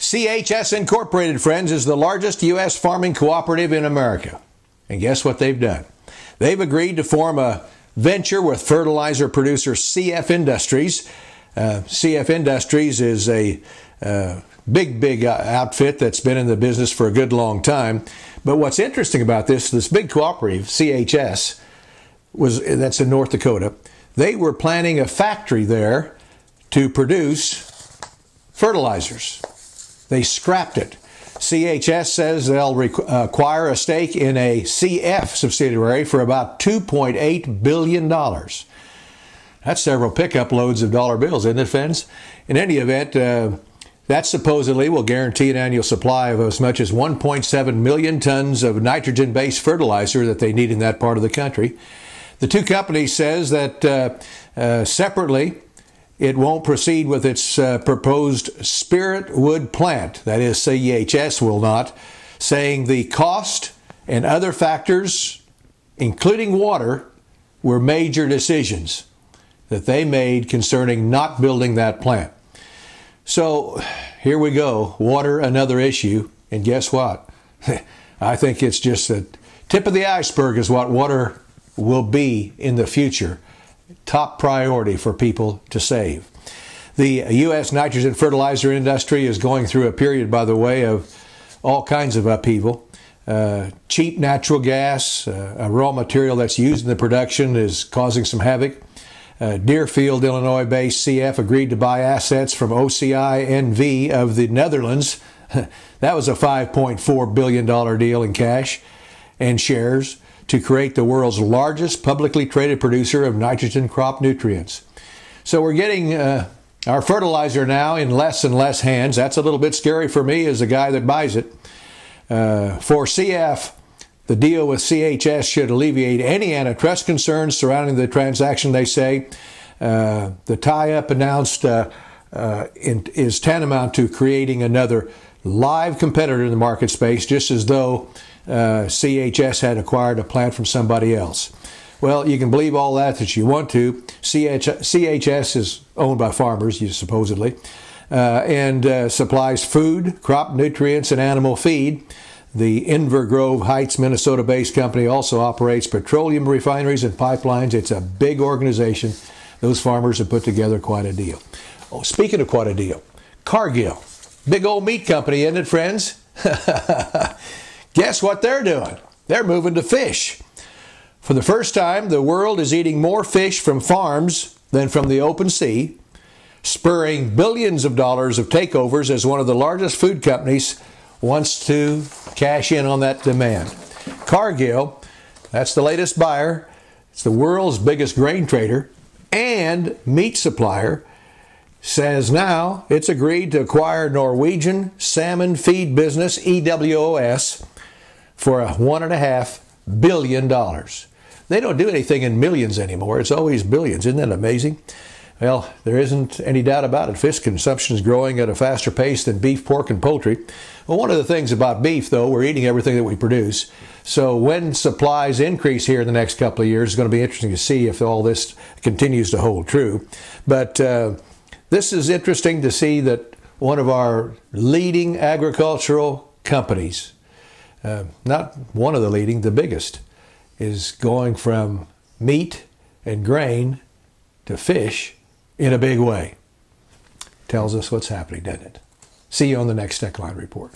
CHS Incorporated, friends, is the largest U.S. farming cooperative in America. And guess what they've done? They've agreed to form a venture with fertilizer producer CF Industries. CF Industries is a big outfit that's been in the business for a good long time. But what's interesting about this big cooperative, CHS, that's in North Dakota, they were planning a factory there to produce fertilizers. They scrapped it. CHS says they'll acquire a stake in a CF subsidiary for about $2.8 billion. That's several pickup loads of dollar bills, isn't it, friends? In any event, that supposedly will guarantee an annual supply of as much as 1.7 million tons of nitrogen-based fertilizer that they need in that part of the country. The two companies says that separately, it won't proceed with its proposed Spirit Wood plant. That is, CHS will not, saying the cost and other factors, including water, were major decisions that they made concerning not building that plant. So here we go, water, another issue, and guess what? I think it's just the tip of the iceberg is what water will be in the future. Top priority for people to save. The U.S. nitrogen fertilizer industry is going through a period, by the way, of all kinds of upheaval. Cheap natural gas, a raw material that's used in the production, is causing some havoc. Deerfield, Illinois-based CF agreed to buy assets from OCI NV of the Netherlands. That was a $5.4 billion deal in cash and shares to create the world's largest publicly traded producer of nitrogen crop nutrients. So we're getting our fertilizer now in less and less hands. That's a little bit scary for me as a guy that buys it. For CF, the deal with CHS should alleviate any antitrust concerns surrounding the transaction, they say. The tie-up announced is tantamount to creating another live competitor in the market space, just as though CHS had acquired a plant from somebody else. Well, you can believe all that you want to. CHS is owned by farmers, supposedly, and supplies food, crop nutrients, and animal feed. The Inver Grove Heights, Minnesota-based company also operates petroleum refineries and pipelines. It's a big organization. Those farmers have put together quite a deal. Oh, speaking of quite a deal, Cargill, big old meat company, isn't it, friends? Guess what they're doing? They're moving to fish. For the first time, the world is eating more fish from farms than from the open sea, spurring billions of dollars of takeovers as one of the largest food companies wants to cash in on that demand. Cargill, that's the latest buyer. It's the world's biggest grain trader and meat supplier, says now it's agreed to acquire Norwegian salmon feed business, EWOS, for $1.5 billion. They don't do anything in millions anymore. It's always billions. Isn't that amazing? Well, there isn't any doubt about it. Fish consumption is growing at a faster pace than beef, pork, and poultry. Well, one of the things about beef, though, we're eating everything that we produce. So when supplies increase here in the next couple of years, it's going to be interesting to see if all this continues to hold true. But this is interesting to see that one of our leading agricultural companies, not one of the leading, the biggest, is going from meat and grain to fish in a big way. Tells us what's happening, doesn't it? See you on the next Steckline Report.